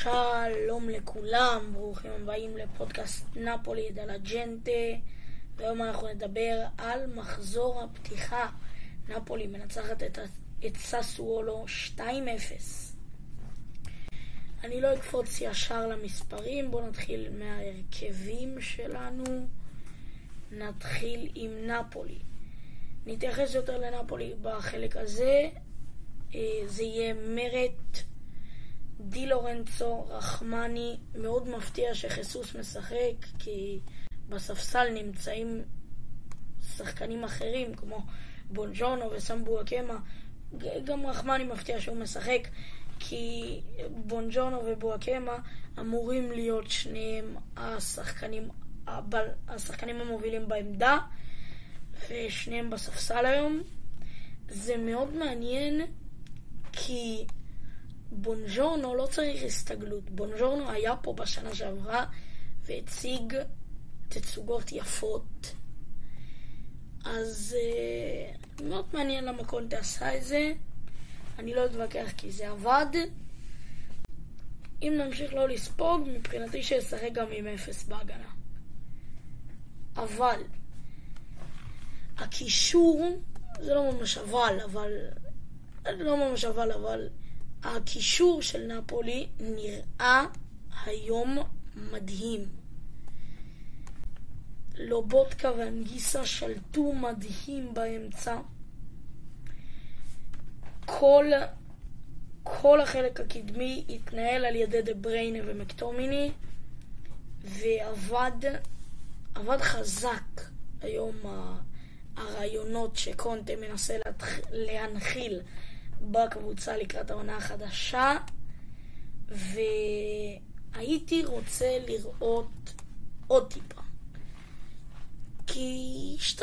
שלום לכולם, ברוכים הבאים לפודקאסט נפולי דלה ג'נטה. והיום אנחנו נדבר על מחזור הפתיחה. נפולי מנצחת את ססוולו 2-0. אני לא אקפוץ ישר למספרים, בואו נתחיל מההרכבים שלנו. נתחיל עם נפולי. נתייחס יותר לנפולי בחלק הזה. זה יהיה מרט, די לורנצו, רחמני. מאוד מפתיע שחסוס משחק, כי בספסל נמצאים שחקנים אחרים כמו בונג'ורנו וסמבואקמה. גם רחמני מפתיע שהוא משחק, כי בונג'ורנו ובואקמה אמורים להיות שניהם השחקנים המובילים בעמדה, ושניהם בספסל היום. זה מאוד מעניין, כי בונג'ורנו לא צריך הסתגלות. בונג'ורנו היה פה בשנה שעברה והציג תצוגות יפות, אז מאוד מעניין למה קונטה עשה את זה. אני לא אתווכח כי זה עבד. אם נמשיך לא לספוג, מבחינתי שישחק גם עם 0 בהגנה. אבל הקישור זה לא ממש אבל הקישור של נפולי נראה היום מדהים. לובוטקה ואנגיסה שלטו מדהים באמצע. כל החלק הקדמי התנהל על ידי דה בריינה ומקטומיני, ועבד חזק היום הרעיונות שקונטה מנסה להנחיל בקבוצה לקראת העונה החדשה. והייתי רוצה לראות עוד טיפה, כי 2-0,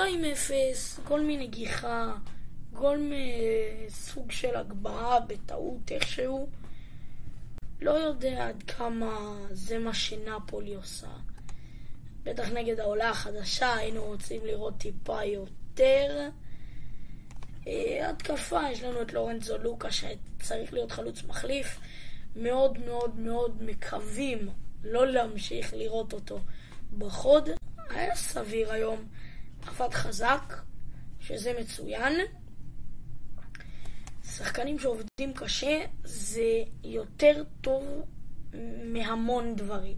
גול מנגיחה, גול מסוג של הגבהה בטעות איכשהו, לא יודע עד כמה זה מה שנפולי עושה. בטח נגד העולה החדשה היינו רוצים לראות טיפה יותר התקפה. יש לנו את לורנצו לוקה שצריך להיות חלוץ מחליף. מאוד מאוד מאוד מקווים לא להמשיך לראות אותו בחוד. היה סביר היום, עבד חזק, שזה מצוין. שחקנים שעובדים קשה זה יותר טוב מהמון דברים,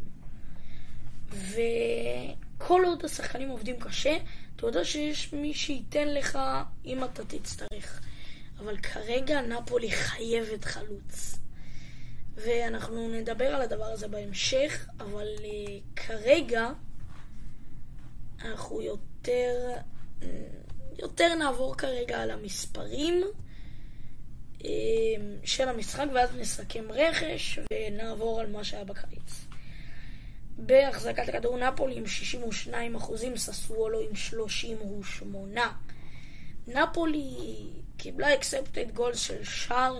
וכל עוד השחקנים עובדים קשה, אתה יודע שיש מי שייתן לך אם אתה תצטרך. אבל כרגע נפולי חייבת חלוץ, ואנחנו נדבר על הדבר הזה בהמשך. אבל כרגע אנחנו יותר נעבור כרגע על המספרים של המשחק, ואז נסכם רכש ונעבור על מה שהיה בקיץ. בהחזקת הכדור נפולי עם 62%, ססוולו עם 38%. נפולי קיבלה accepted goals של שער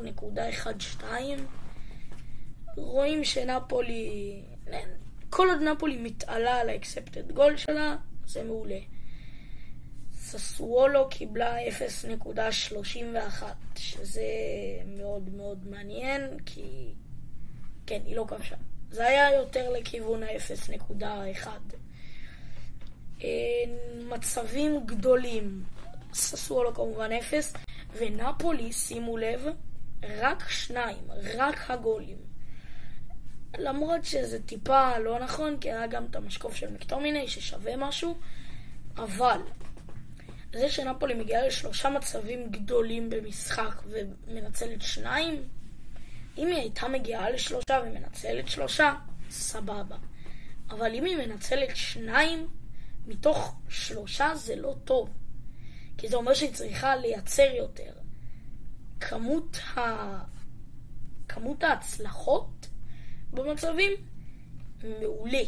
0.12. רואים שנפולי, כל עוד נפולי מתעלה על ה-accepted goal שלה, זה מעולה. ססוולו קיבלה 0.31, שזה מאוד מאוד מעניין, כי כן, היא לא כבשה. זה היה יותר לכיוון ה-0.1. מצבים גדולים, ססוולו כמובן 0, ונפולי, שימו לב, רק 2, רק הגולים. למרות שזה טיפה לא נכון, כי היה גם את המשקוף של מקטומיני ששווה משהו, אבל זה שנפולי מגיעה ל3 מצבים גדולים במשחק ומנצלת 2, אם היא הייתה מגיעה ל3 ומנצלת 3, סבבה. אבל אם היא מנצלת 2 מתוך 3, זה לא טוב, כי זה אומר שהיא צריכה לייצר יותר. כמות ההצלחות במצבים מעולה.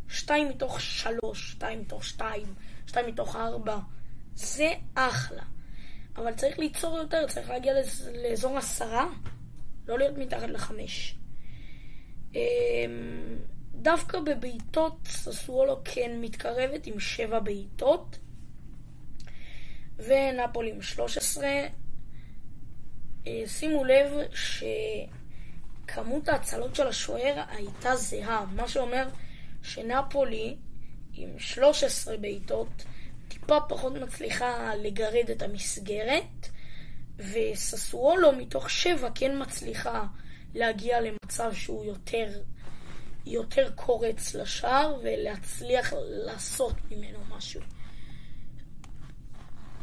2 מתוך 3, 2 מתוך 2, 2 מתוך 4, זה אחלה. אבל צריך ליצור יותר, צריך להגיע לאזור 10, לא להיות מתחת ל5. דווקא בבעיטות ססוולו כן מתקרבת עם 7 בעיטות, ונפולי עם 13. שימו לב כמות ההצלות של השוער הייתה זהה, מה שאומר שנפולי עם 13 בעיטות טיפה פחות מצליחה לגרד את המסגרת, וססוולו מתוך 7 כן מצליחה להגיע למצב שהוא יותר קורץ לשער ולהצליח לעשות ממנו משהו.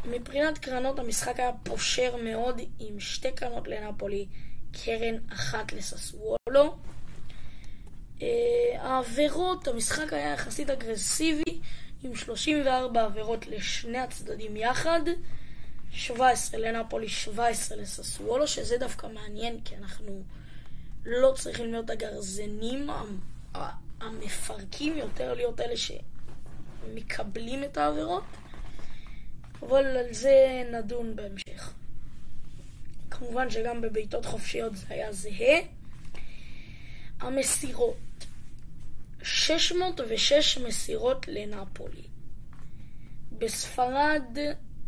מבחינת קרנות המשחק היה פושר מאוד עם 2 קרנות לנפולי, קרן 1 לססוולו. העבירות, המשחק היה יחסית אגרסיבי עם 34 עבירות לשני הצדדים יחד, 17 לנפולי, 17 לססוולו, שזה דווקא מעניין כי אנחנו לא צריכים להיות הגרזנים המפרקים, יותר להיות אלה שמקבלים את העבירות, אבל על זה נדון בהמשך. כמובן שגם בבעיטות חופשיות זה היה זהה. המסירות, 606 מסירות לנפולי. בספרד,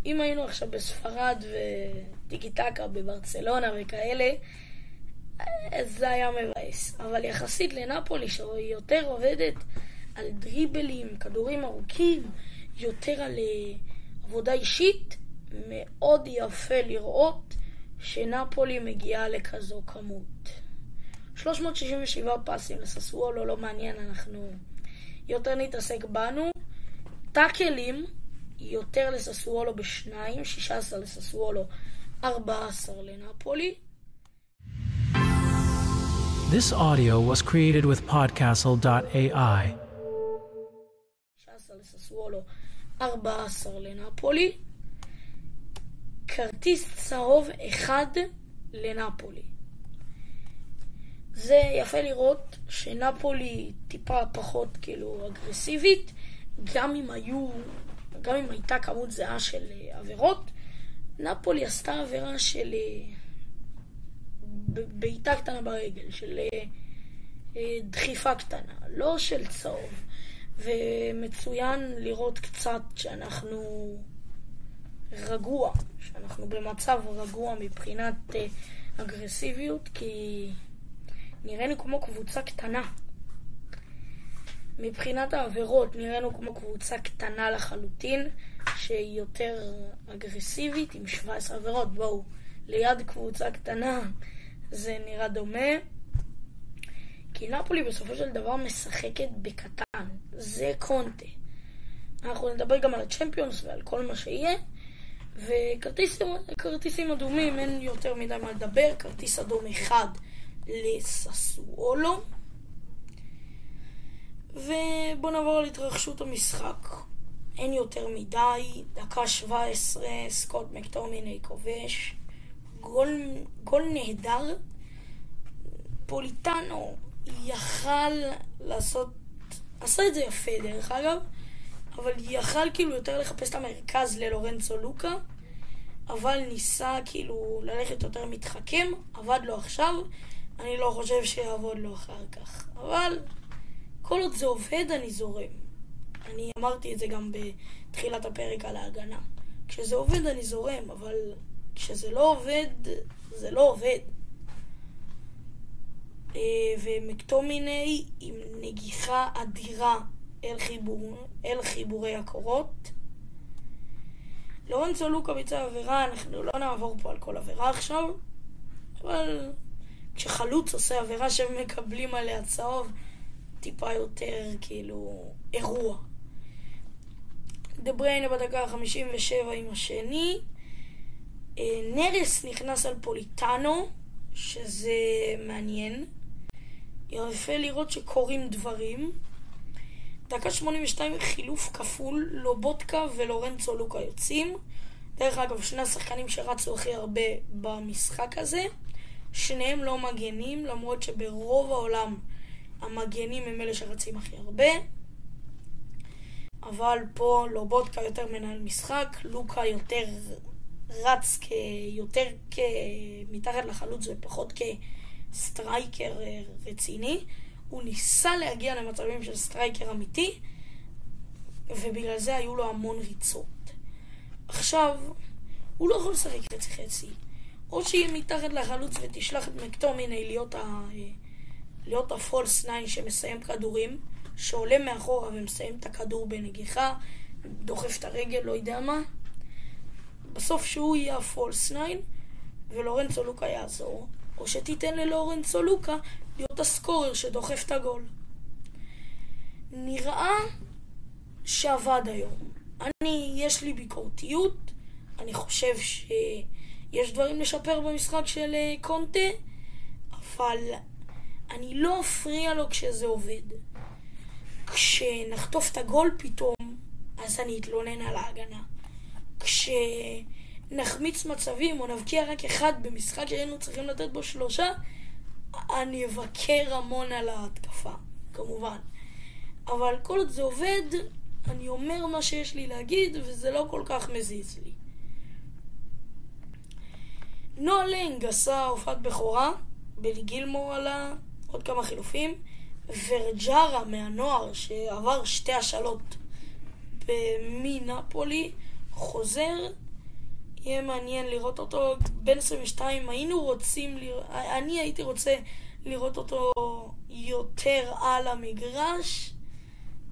אם היינו עכשיו בספרד וטיקי-טקה בברצלונה וכאלה, זה היה מבאס. אבל יחסית לנפולי שהיא יותר עובדת על דריבלים, כדורים ארוכים, יותר על עבודה אישית, מאוד יפה לראות שנפולי מגיעה לכזו כמות. 367 פסים לססוולו, לא מעניין, אנחנו יותר נתעסק בנו. טאקלים, יותר לססוולו ב2, 16 לססוולו, 14 לנפולי. This audio was created with podcastle.ai. 16 לססוולו, 14 לנפולי. כרטיס צהוב 1 לנפולי. זה יפה לראות שנפולי טיפה פחות כאילו אגרסיבית, גם אם הייתה כמות זהה של עבירות. נפולי עשתה עבירה של בעיטה קטנה ברגל, של דחיפה קטנה, לא של צהוב. ומצוין לראות קצת שאנחנו במצב רגוע מבחינת אגרסיביות, כי נראינו כמו קבוצה קטנה. מבחינת העבירות נראינו כמו קבוצה קטנה לחלוטין, שהיא יותר אגרסיבית עם 17 עבירות. בואו, ליד קבוצה קטנה זה נראה דומה, כי נפולי בסופו של דבר משחקת בקטן. זה קונטה. אנחנו נדבר גם על הצ'מפיונס ועל כל מה שיהיה. וכרטיסים אדומים, אין יותר מדי מה לדבר. כרטיס אדום 1 לססוולו. ובוא נעבור על התרחשות המשחק. אין יותר מדי. דקה 17, סקוט מקטומיני כובש. גול נהדר. פוליטאנו יכל לעשות, עשה את זה יפה דרך אגב, אבל יכל כאילו יותר לחפש את המרכז ללורנצו לוקה, אבל ניסה כאילו ללכת יותר מתחכם. עבד לו עכשיו, אני לא חושב שיעבוד לו אחר כך, אבל כל עוד זה עובד אני זורם. אני אמרתי את זה גם בתחילת הפרק על ההגנה, כשזה עובד אני זורם, אבל כשזה לא עובד זה לא עובד. ומקטומיני עם נגיחה אדירה אל חיבורי הקורות. לורנצו לוקה ביצע עבירה, אנחנו לא נעבור פה על כל עבירה עכשיו, אבל כשחלוץ עושה עבירה שמקבלים עליה צהוב, טיפה יותר כאילו אירוע. דבריינה בדקה 57 עם השני. נרס נכנס על פוליטאנו, שזה מעניין. יפה לראות שקורים דברים. דקה 82 חילוף כפול, לובוטקה ולורנצו לוקה יוצאים. דרך אגב, שני השחקנים שרצו הכי הרבה במשחק הזה, שניהם לא מגנים, למרות שברוב העולם המגנים הם אלה שרצים הכי הרבה. אבל פה לובוטקה יותר מנהל משחק, לוקה יותר רץ יותר מתחת לחלוץ ופחות כסטרייקר רציני. הוא ניסה להגיע למצבים של סטרייקר אמיתי, ובגלל זה היו לו המון ריצות. עכשיו, הוא לא יכול לשחק חצי חצי. או שהיא מתחת לחלוץ ותשלח את מקטומיני להיות הפולס 9 שמסיים כדורים, שעולה מאחורה ומסיים את הכדור בנגיחה, דוחף את הרגל, לא יודע מה. בסוף שהוא יהיה הפולס 9 ולורנצו לוקה יעזור, או שתיתן ללורנצו לוקה להיות הסקורר שדוחף את הגול. נראה שעבד היום. יש לי ביקורתיות, אני חושב שיש דברים לשפר במשחק של קונטה, אבל אני לא אפריע לו כשזה עובד. כשנחטוף את הגול פתאום, אז אני אתלונן על ההגנה. כשנחמיץ מצבים או נבקיע רק אחד במשחק שהיינו צריכים לתת בו 3, אני אבקר המון על ההתקפה, כמובן. אבל כל עוד זה עובד, אני אומר מה שיש לי להגיד, וזה לא כל כך מזיז לי. נועה לנג עשה הופעת בכורה, בלי גילמור עלה, עוד כמה חילופים, ורג'רה מהנוער שעבר 2 השאלות מנפולי חוזר. יהיה מעניין לראות אותו. בן 22 אני הייתי רוצה לראות אותו יותר על המגרש,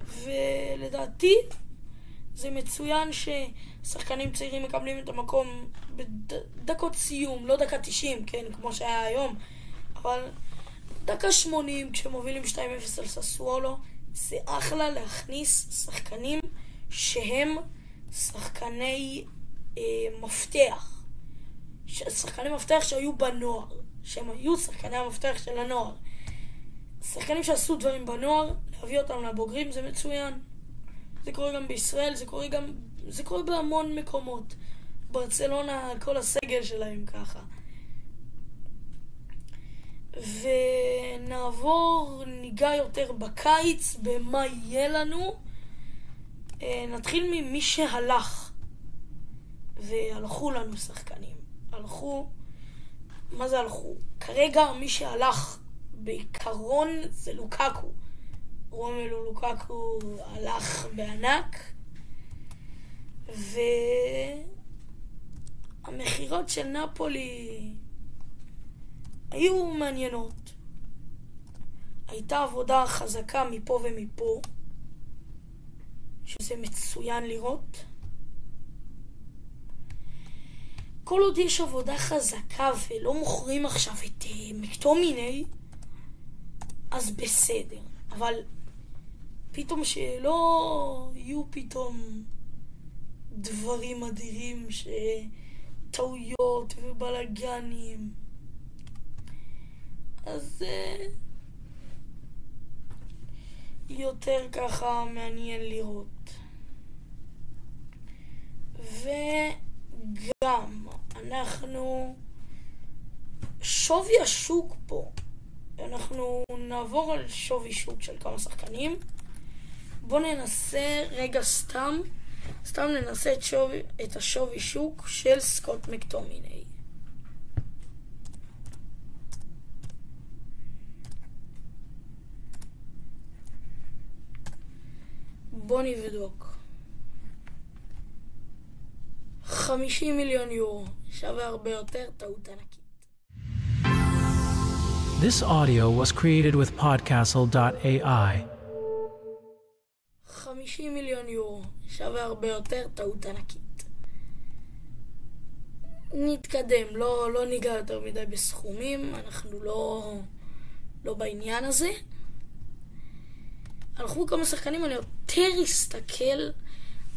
ולדעתי זה מצוין ששחקנים צעירים מקבלים את המקום בדקות סיום, לא דקה 90, כן, כמו שהיה היום, אבל דקה 80 כשמובילים 2-0 על ססוולו, זה אחלה להכניס שחקנים שהם שחקני מפתח, שחקני מפתח שהיו בנוער, שהם היו שחקני המפתח של הנוער, שחקנים שעשו דברים בנוער, להביא אותם לבוגרים, זה מצוין. זה קורה גם בישראל, זה קורה בהמון מקומות. ברצלונה, כל הסגל שלהם ככה. ניגע יותר בקיץ, במה יהיה לנו. נתחיל ממי שהלך. והלכו לנו שחקנים. מה זה הלכו? כרגע מי שהלך בעיקרון זה לוקאקו. רומלו לוקאקו הלך בענק, והמחירות של נפולי היו מעניינות. הייתה עבודה חזקה מפה ומפה, שזה מצוין לראות. כל עוד יש עבודה חזקה ולא מוכרים עכשיו את מקטומיני, אז בסדר. אבל פתאום שלא יהיו פתאום דברים אדירים, טעויות ובלגנים, אז יותר ככה מעניין לראות. וגם שווי השוק פה, אנחנו נעבור על שווי שוק של כמה שחקנים. בואו ננסה רגע סתם ננסה את השווי שוק של סקוט מקטומיני. בואו נבדוק. 50 מיליון יורו, שווה הרבה יותר, טעות ענקית. This audio was created with podcastle.ai. 50 מיליון יורו, שווה הרבה יותר, טעות ענקית. נתקדם, לא ניגע יותר מדי בסכומים, אנחנו לא בעניין הזה. הלכו כמה שחקנים, אני יותר אסתכל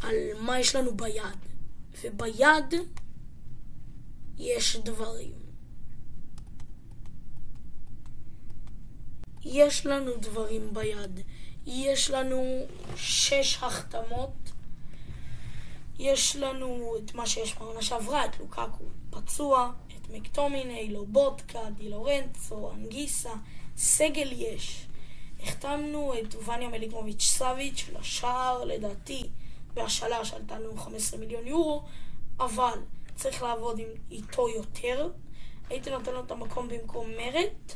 על מה יש לנו ביד. וביד יש דברים. יש לנו דברים ביד. יש לנו 6 החתמות. יש לנו את מה שיש בעונה שעברה, את לוקאקו פצוע, את מקטומיני, לובוטקה, די לורנצו, אנגיסה, סגל יש. החתמנו את וניה מליקמוביץ' סאביץ' לשער, לדעתי בהשאלה שעלתה לנו 15 מיליון יורו, אבל צריך לעבוד איתו יותר. הייתי נותן לו את המקום במקום מרת.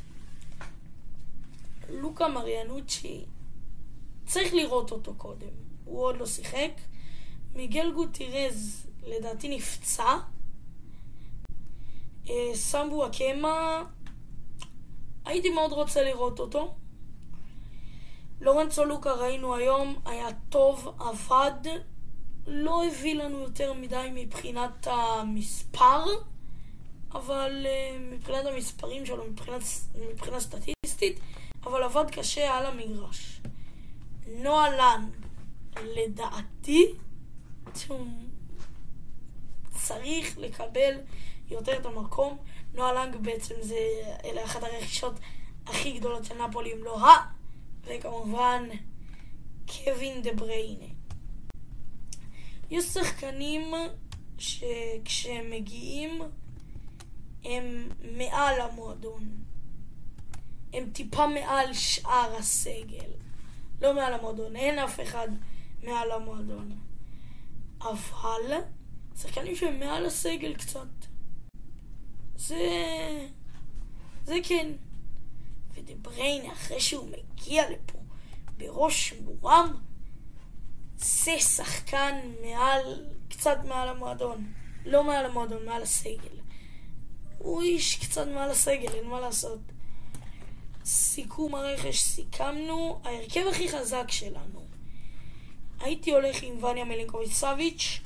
לוקה מריאנוצ'י, צריך לראות אותו קודם, הוא עוד לא שיחק. מיגל גוטירז לדעתי נפצע. סמבו אקמה, הייתי מאוד רוצה לראות אותו. לורנצו לוקה ראינו היום, היה טוב, עבד, לא הביא לנו יותר מדי מבחינת המספר, אבל מבחינת המספרים שלו, מבחינה סטטיסטית, אבל עבד קשה על המגרש. נועה לנג, לדעתי, צריך לקבל יותר את המקום. נועה לנג בעצם אלה אחת הרכישות הכי גדולות של נפולי, אם לא וכמובן קווין דה בריינה. יש שחקנים שכשהם מגיעים הם מעל המועדון, הם טיפה מעל שאר הסגל, לא מעל המועדון, אין אף אחד מעל המועדון, אבל שחקנים שהם מעל הסגל קצת, זה כן. ודה בריינה, אחרי שהוא מגיע לפה בראש מורם, זה שחקן קצת מעל המועדון, לא מעל המועדון, מעל הסגל. הוא איש קצת מעל הסגל, אין מה לעשות. סיכום הרכש, סיכמנו. ההרכב הכי חזק שלנו, הייתי הולך עם וניה מלינקוביץ' סאביץ',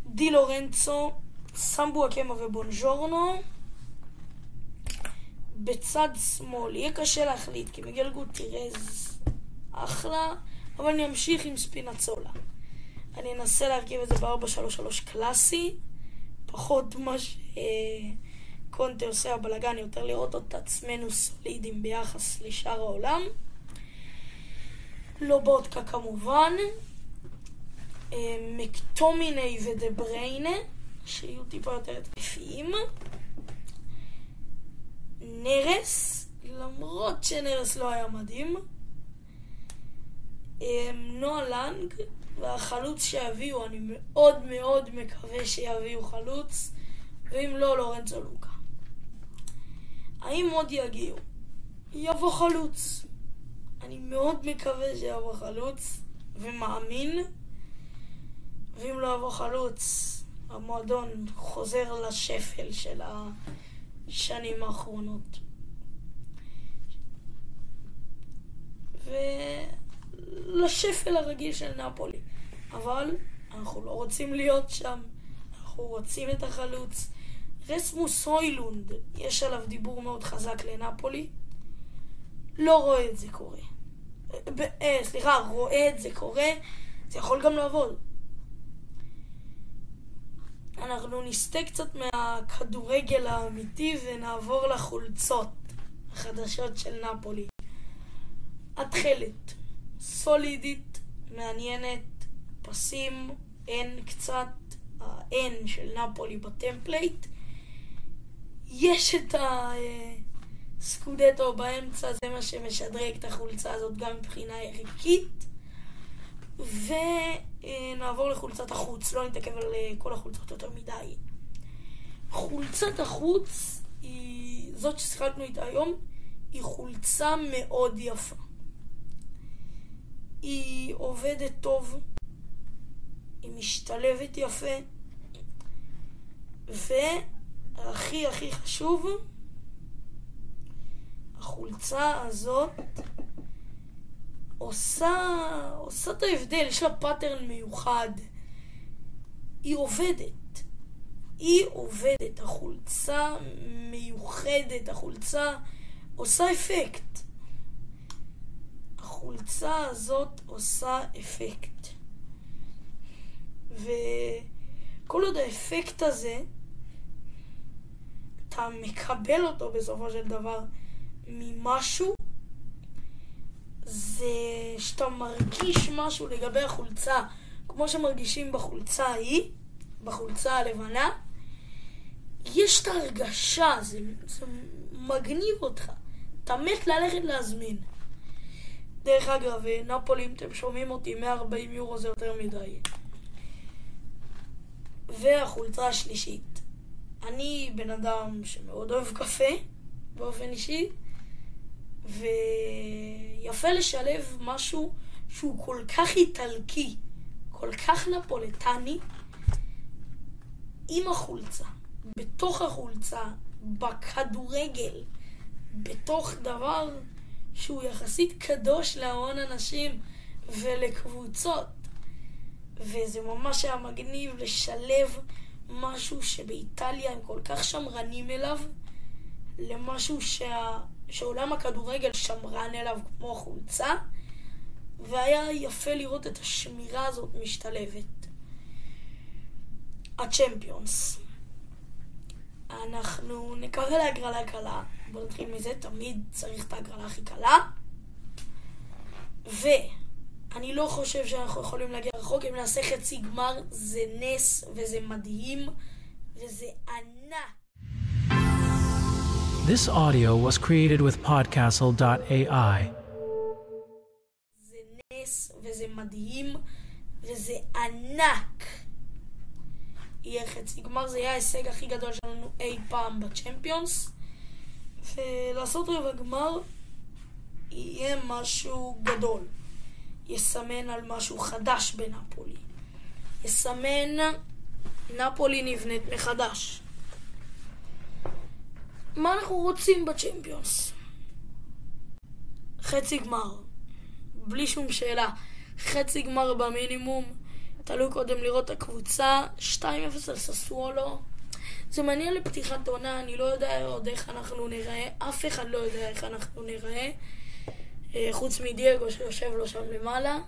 די לורנצו, סמבו אקמה ובונג'ורנו. בצד שמאל יהיה קשה להחליט, כי מיגל גוטירז אחלה, אבל אני אמשיך עם ספינצולה. אני אנסה להרכיב את זה ב-4-3-3 קלאסי, פחות מה שקונטה עושה הבלגן, יותר לראות את עצמנו סולידים ביחס לשאר העולם. לובודקה כמובן, מקטומיני ודה בריינה, שיהיו טיפה יותר התקפיים. נרס, למרות שנרס לא היה מדהים. נועה לנג, והחלוץ שיביאו, אני מאוד מאוד מקווה שיביאו חלוץ, ואם לא, לורנצו לוקה. האם עוד יגיעו? יבוא חלוץ. אני מאוד מקווה שיבוא חלוץ, ומאמין. ואם לא יבוא חלוץ, המועדון חוזר לשפל של השנים האחרונות. ולשפל הרגיל של נפולי. אבל אנחנו לא רוצים להיות שם. אנחנו רוצים את החלוץ. רסמוס הוילונד, יש עליו דיבור מאוד חזק לנפולי. לא רואה את זה קורה. רואה את זה קורה. זה יכול גם לעבוד. אנחנו נסתה קצת מהכדורגל האמיתי ונעבור לחולצות החדשות של נפולי. התחלת סולידית, מעניינת, פסים, אין קצת, האין של נפולי בטמפלייט. יש את הסקודטו באמצע, זה מה שמשדרג את החולצה הזאת גם מבחינה ערכית. ונעבור לחולצת החוץ, לא נתעכב על כל החולצות יותר מדי. חולצת החוץ, זאת ששיחקנו איתה היום, היא חולצה מאוד יפה. היא עובדת טוב, היא משתלבת יפה, והכי הכי חשוב, החולצה הזאת עושה את ההבדל, יש לה פאטרן מיוחד. היא עובדת, החולצה מיוחדת, החולצה עושה אפקט. החולצה הזאת עושה אפקט. וכל עוד האפקט הזה, אתה מקבל אותו בסופו של דבר ממשהו, זה שאתה מרגיש משהו לגבי החולצה, כמו שמרגישים בחולצה ההיא, בחולצה הלבנה, יש את ההרגשה, זה מגניב אותך. אתה מת ללכת להזמין. דרך אגב, נפולי, אם אתם שומעים אותי, 140 יורו זה יותר מדי. והחולצה השלישית. אני בן אדם שמאוד אוהב קפה, באופן אישי, ויפה לשלב משהו שהוא כל כך איטלקי, כל כך נפולטני, עם החולצה. בתוך החולצה, בכדורגל, בתוך דבר שהוא יחסית קדוש להמון אנשים ולקבוצות. וזה ממש היה מגניב לשלב משהו שבאיטליה הם כל כך שמרנים אליו, למשהו שעולם הכדורגל שמרן אליו כמו חולצה, והיה יפה לראות את השמירה הזאת משתלבת. הצ'מפיונס. אנחנו נקווה להגרלה קלה. בואו נתחיל מזה, תמיד צריך את ההגרלה הכי קלה. ואני לא חושב שאנחנו יכולים להגיע רחוק. אם נעשה חצי גמר, זה נס וזה מדהים וזה ענק. This audio was created with podcastle.ai. זה נס וזה מדהים וזה ענק. יהיה חצי גמר, זה יהיה ההישג הכי גדול שלנו אי פעם בצ'מפיונס, ולעשות רבע גמר יהיה משהו גדול, יסמן על משהו חדש בנפולי, יסמן נפולי נבנית מחדש. מה אנחנו רוצים בצ'מפיונס? חצי גמר, בלי שום שאלה, חצי גמר במינימום. תלוי קודם לראות את הקבוצה. 2-0 על ססוולו. זה מעניין לפתיחת עונה, אני לא יודע עוד איך אנחנו נראה, אף אחד לא יודע איך אנחנו נראה, חוץ מדייגו שיושב לו שם למעלה.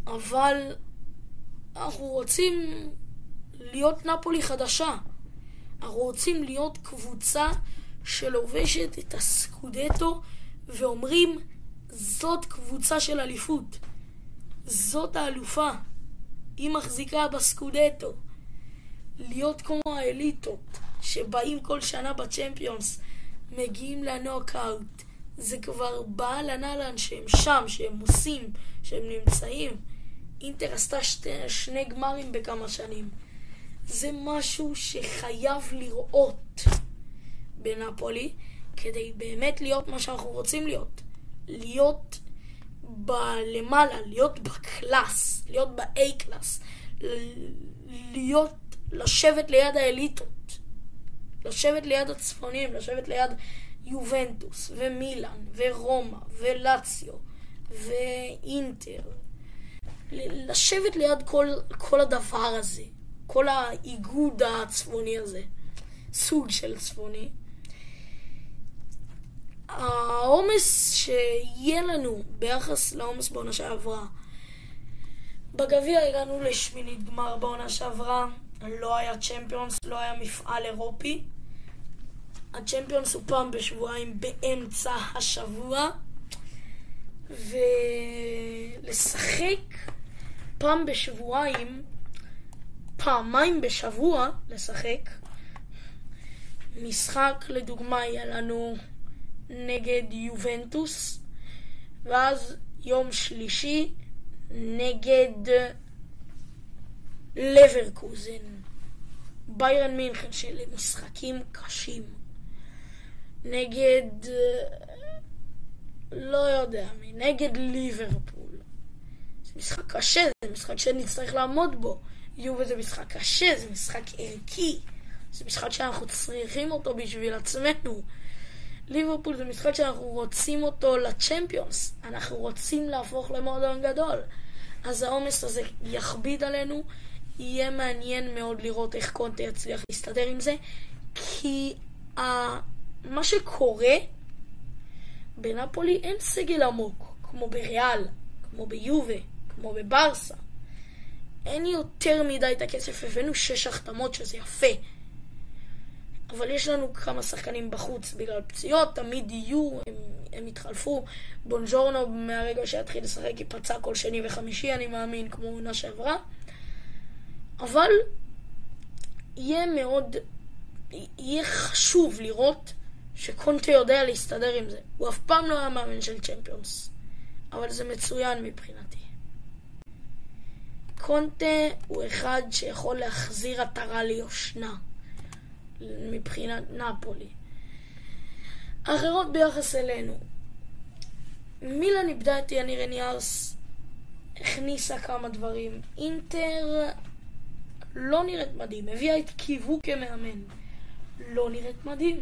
אבל אנחנו רוצים להיות נפולי חדשה. אנחנו רוצים להיות קבוצה שלובשת את הסקודטו ואומרים, זאת קבוצה של אליפות. זאת האלופה. היא מחזיקה בסקודטו. להיות כמו האליטות שבאים כל שנה בצ'מפיונס, מגיעים לנוקאוט. זה כבר בעל הנהלן שהם שם, שהם עושים, שהם נמצאים. אינטר עשתה שני גמרים בכמה שנים. זה משהו שחייב לראות בנפולי, כדי באמת להיות מה שאנחנו רוצים להיות. להיות למעלה, להיות בקלאס, להיות ב-A קלאס, לשבת ליד האליטות, לשבת ליד הצפונים, לשבת ליד יובנטוס ומילאן ורומא ולאציו ואינטר, לשבת ליד כל הדבר הזה, כל האיגוד הצפוני הזה, סוג של צפוני. העומס שיהיה לנו ביחס לעומס בעונה שעברה, בגביע הגענו לשמינית גמר בעונה שעברה, לא היה צ'מפיונס, לא היה מפעל אירופי. הצ'מפיונס הוא פעם בשבועיים באמצע השבוע, ולשחק פעם בשבועיים, פעמיים בשבוע לשחק משחק. לדוגמה יהיה לנו נגד יובנטוס, ואז יום שלישי נגד לברקוזן, ביירן מינכן, שאלה משחקים קשים. נגד לא יודע מי, נגד ליברפול. זה משחק קשה, זה משחק שנצטרך לעמוד בו. יובה זה משחק קשה, זה משחק ערכי, זה משחק שאנחנו צריכים אותו בשביל עצמנו. ליברפול זה משחק שאנחנו רוצים אותו לצ'מפיונס, אנחנו רוצים להפוך למועדון גדול. אז העומס הזה יכביד עלינו. יהיה מעניין מאוד לראות איך קונטה יצליח להסתדר עם זה, כי מה שקורה בנפולי, אין סגל עמוק כמו בריאל, כמו ביובה, כמו בברסה. אין יותר מדי את הכסף. הבאנו 6 החתמות שזה יפה, אבל יש לנו כמה שחקנים בחוץ בגלל פציעות, תמיד יהיו, הם יתחלפו. בונג'ורנו מהרגע שהתחיל לשחק ייפצע כל שני וחמישי, אני מאמין, כמו עונה שעברה. אבל יהיה חשוב לראות שקונטה יודע להסתדר עם זה. הוא אף פעם לא היה מאמן של צ'מפיונס, אבל זה מצוין מבחינתי. קונטה הוא אחד שיכול להחזיר עטרה ליושנה מבחינת נפולי. אחרות ביחס אלינו, מילאן איבדה את יאני רניארס, הכניסה כמה דברים. אינטר לא נראית מדהים. הביאה את קיוו כמאמן. לא נראית מדהים.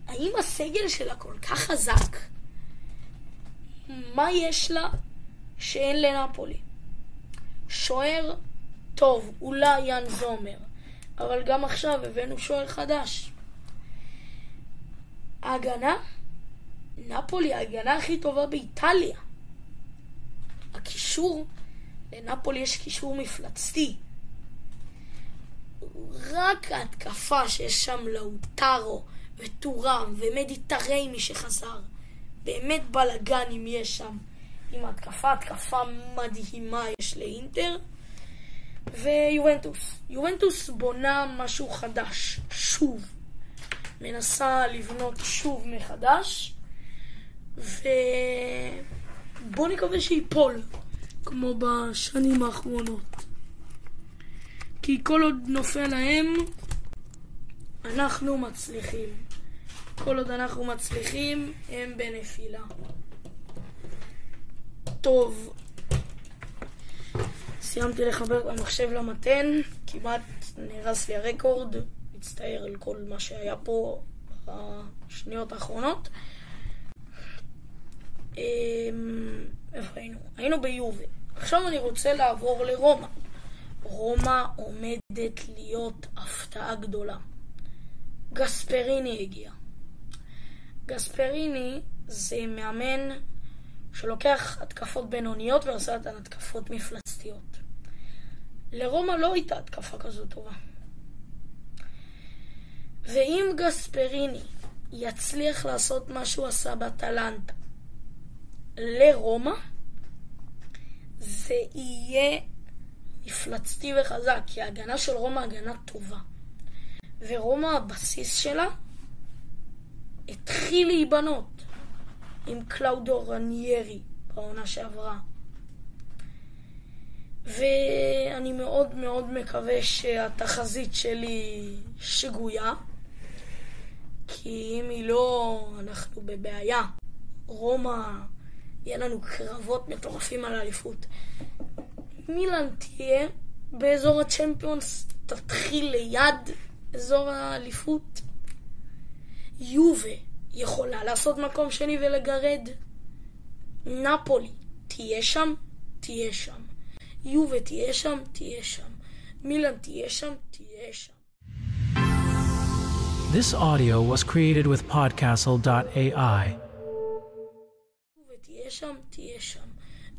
האם הסגל שלה כל כך חזק? מה יש לה שאין לנפולי? שוער טוב, אולי יאן זומר. אבל גם עכשיו הבאנו שוער חדש. ההגנה? נפולי ההגנה הכי טובה באיטליה. הקישור? לנפולי יש קישור מפלצתי. רק ההתקפה שיש שם לאוטרו וטורם ומדיטרייני שחזר. באמת בלגנים יש שם. עם התקפה מדהימה יש לאינטר. ויובנטוס. יובנטוס בונה משהו חדש. שוב. מנסה לבנות שוב מחדש. ובוא נקווה שיפול. כמו בשנים האחרונות. כי כל עוד נופל להם, אנחנו מצליחים. כל עוד אנחנו מצליחים, הם בנפילה. טוב. סיימתי לחבר את המחשב למתן. כמעט נרס לי הרקורד. מצטער על כל מה שהיה פה בשניות האחרונות. איפה היינו? היינו ביובה. עכשיו אני רוצה לעבור לרומא. רומא עומדת להיות הפתעה גדולה. גספריני הגיע. גספריני זה מאמן שלוקח התקפות בינוניות ועושה את התקפות מפלצתיות. לרומא לא הייתה התקפה כזו טובה. ואם גספריני יצליח לעשות מה שהוא עשה באטלנטה לרומא, זה יהיה מפלצתי וחזק, כי ההגנה של רומא הגנה טובה. ורומא הבסיס שלה התחיל להיבנות עם קלאודו רניירי בעונה שעברה. ואני מאוד מאוד מקווה שהתחזית שלי שגויה, כי אם היא לא, אנחנו בבעיה. רומא, יהיה לנו קרבות מטורפים על האליפות. מילאן תהיה באזור הצ'מפיונס, תתחיל ליד אזור האליפות. יובה יכולה לעשות מקום שני ולגרד. נפולי תהיה שם, תהיה שם. יובה תהיה שם, תהיה שם. מילאן תהיה שם, תהיה שם. This audio was created with podcastle.ai. יובה תהיה שם, תהיה שם.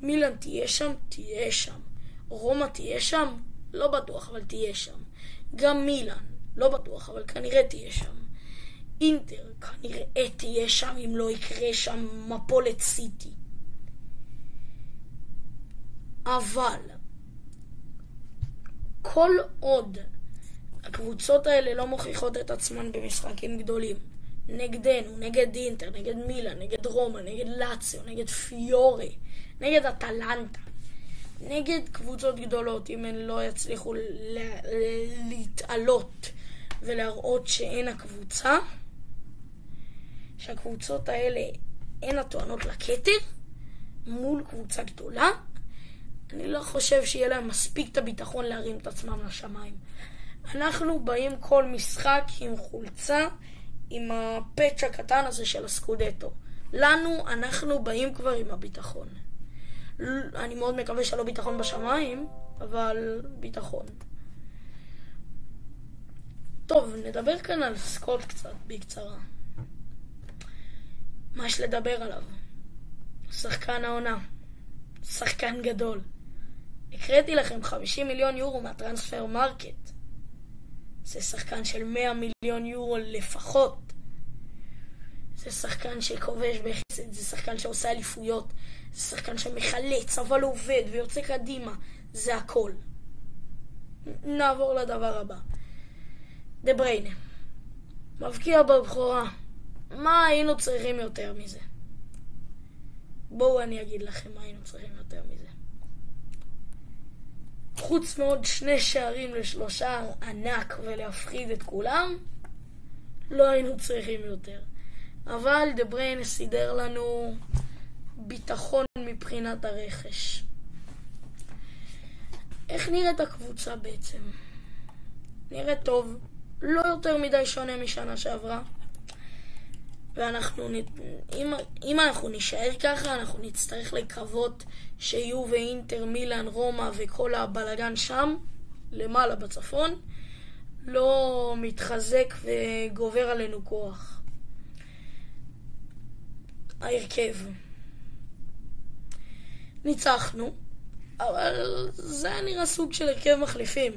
מילאן תהיה שם, תהיה שם. רומא תהיה שם, לא בטוח, אבל תהיה שם. גם מילאן, לא בטוח, אבל כנראה תהיה שם. אינטר כנראה תהיה שם אם לא יקרה שם מפולת סיטי. אבל כל עוד הקבוצות האלה לא מוכיחות את עצמן במשחקים גדולים, נגדנו, נגד אינטר, נגד מילאן, נגד רומא, נגד לאציו, נגד פיורי, נגד אטלנטה, נגד קבוצות גדולות, אם הן לא יצליחו להתעלות ולהראות שאין הקבוצה, שהקבוצות האלה אין הטוענות לכתר מול קבוצה גדולה, אני לא חושב שיהיה להם מספיק את הביטחון להרים את עצמם לשמיים. אנחנו באים כל משחק עם חולצה, עם הפאץ' הקטן הזה של הסקודטו. לנו, אנחנו באים כבר עם הביטחון. אני מאוד מקווה שלא ביטחון בשמיים, אבל ביטחון. טוב, נדבר כאן על סקוט קצת, בקצרה. מה יש לדבר עליו? שחקן העונה. שחקן גדול. הקראתי לכם 50 מיליון יורו מהטרנספר מרקט. זה שחקן של 100 מיליון יורו לפחות. זה שחקן שכובש בחסד, זה שחקן שעושה אליפויות, זה שחקן שמחלץ, אבל עובד ויוצא קדימה. זה הכל. נעבור לדבר הבא. דה בריינה. מבקיע בבחורה. מה היינו צריכים יותר מזה? בואו אני אגיד לכם מה היינו צריכים יותר מזה. חוץ מעוד 2 שערים ל3 ענק ולהפחיד את כולם, לא היינו צריכים יותר. אבל דה בריינה סידר לנו ביטחון מבחינת הרכש. איך נראית הקבוצה בעצם? נראה טוב, לא יותר מדי שונה משנה שעברה. ואנחנו, אם אנחנו נשאר ככה, אנחנו נצטרך לקוות שיהיו ואינטר, מילאן, רומא וכל הבלגן שם, למעלה בצפון, לא מתחזק וגובר עלינו כוח. ההרכב. ניצחנו, אבל זה היה נראה סוג של הרכב מחליפים.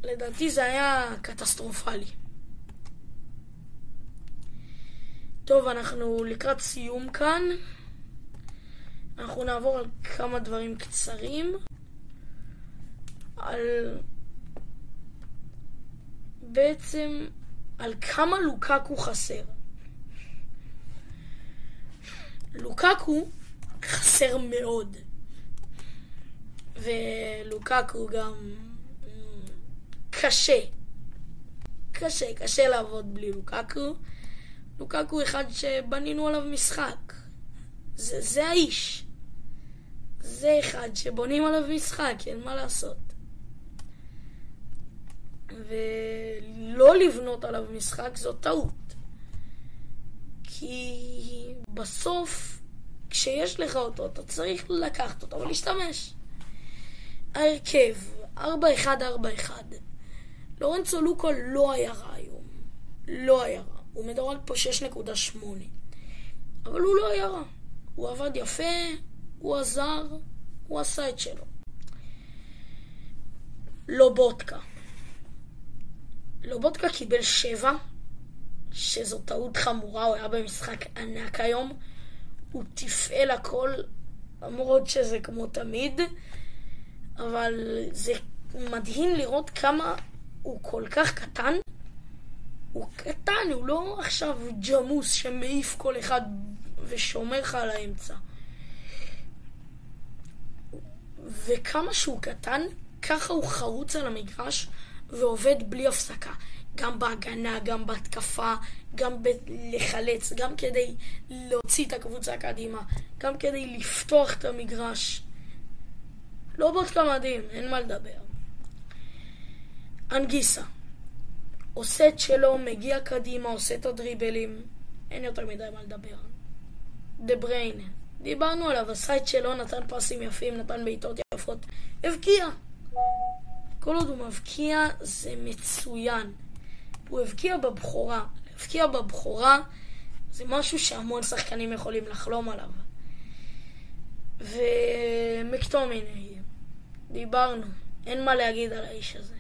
לדעתי זה היה קטסטרופלי. טוב, אנחנו לקראת סיום כאן. אנחנו נעבור על כמה דברים קצרים. בעצם על כמה לוקאקו חסר. לוקאקו חסר מאוד. ולוקאקו גם קשה לעבוד בלי לוקאקו. לוקאקו אחד שבנינו עליו משחק. זה האיש. זה אחד שבונים עליו משחק, אין מה לעשות. ולא לבנות עליו משחק זו טעות. כי בסוף, כשיש לך אותו, אתה צריך לקחת אותו ולהשתמש. ההרכב, 4-1-4-1. לורנצו לוקה לא היה רע היום. לא היה רע. הוא מדורג פה 6.8. אבל הוא לא היה רע. הוא עבד יפה, הוא עזר, הוא עשה את שלו. לובודקה קיבל 7, שזו טעות חמורה, הוא היה במשחק ענק היום. הוא תפעל הכל, למרות שזה כמו תמיד. אבל זה מדהים לראות כמה הוא כל כך קטן. הוא קטן, הוא לא עכשיו ג'מוס שמעיף כל אחד ושומר לך על האמצע. וכמה שהוא קטן, ככה הוא חרוץ על המגרש ועובד בלי הפסקה. גם בהגנה, גם בהתקפה, גם לחלץ, גם כדי להוציא את הקבוצה קדימה, גם כדי לפתוח את המגרש. לא בודקה מדהים, אין מה לדבר. אנגיסה עושה את שלו, מגיע קדימה, עושה את הדריבלים, אין יותר מדי מה לדבר. דה בריין, דיברנו עליו, עשה את שלו, נתן פסים יפים, נתן בעיטות יפות, הבקיע. כל עוד הוא מבקיע זה מצוין. הוא הבקיע בבחורה. להבקיע בבחורה זה משהו שהמון שחקנים יכולים לחלום עליו. ומקטומיני, דיברנו, אין מה להגיד על האיש הזה.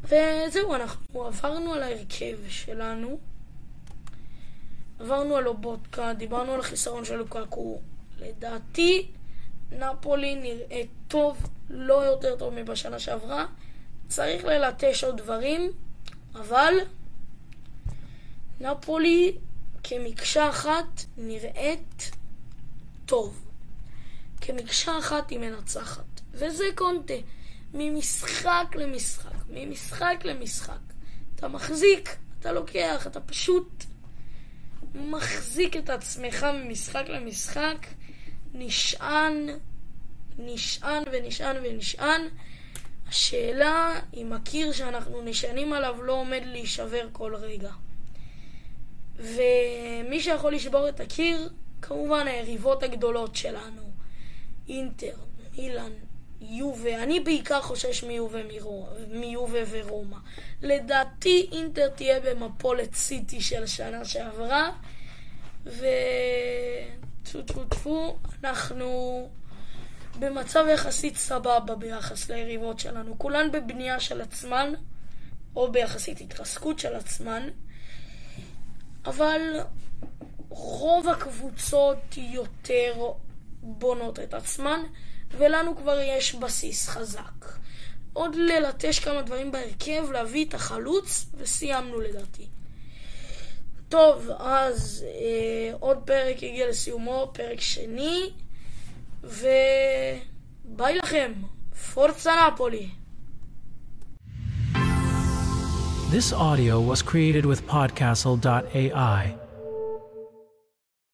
וזהו, אנחנו עברנו על ההרכב שלנו, עברנו על לובודקה, דיברנו על החיסרון של לוקאקו. לדעתי נפולי נראה טוב, לא יותר טוב מבשנה שעברה. צריך ללטש עוד דברים, אבל נפולי כמקשה אחת נראית טוב. כמקשה אחת היא מנצחת. וזה קונטה. ממשחק למשחק. ממשחק למשחק. אתה מחזיק, אתה לוקח, אתה פשוט מחזיק את עצמך ממשחק למשחק. נשען ונשען. השאלה אם הקיר שאנחנו נשענים עליו לא עומד להישבר כל רגע. ומי שיכול לשבור את הקיר, כמובן היריבות הגדולות שלנו. אינטר, מילאן, יובה. אני בעיקר חושש מיובה ורומא. לדעתי אינטר תהיה במפולת סיטי של שנה שעברה. טפו, אנחנו במצב יחסית סבבה ביחס ליריבות שלנו. כולן בבנייה של עצמן, או ביחסית התרסקות של עצמן. אבל רוב הקבוצות יותר בונות את עצמן, ולנו כבר יש בסיס חזק. עוד ללטש כמה דברים בהרכב, להביא את החלוץ, וסיימנו לדעתי. טוב, אז עוד פרק הגיע לסיומו, פרק שני, וביי לכם, פורצה נפולי. This audio was created with podcastle.ai.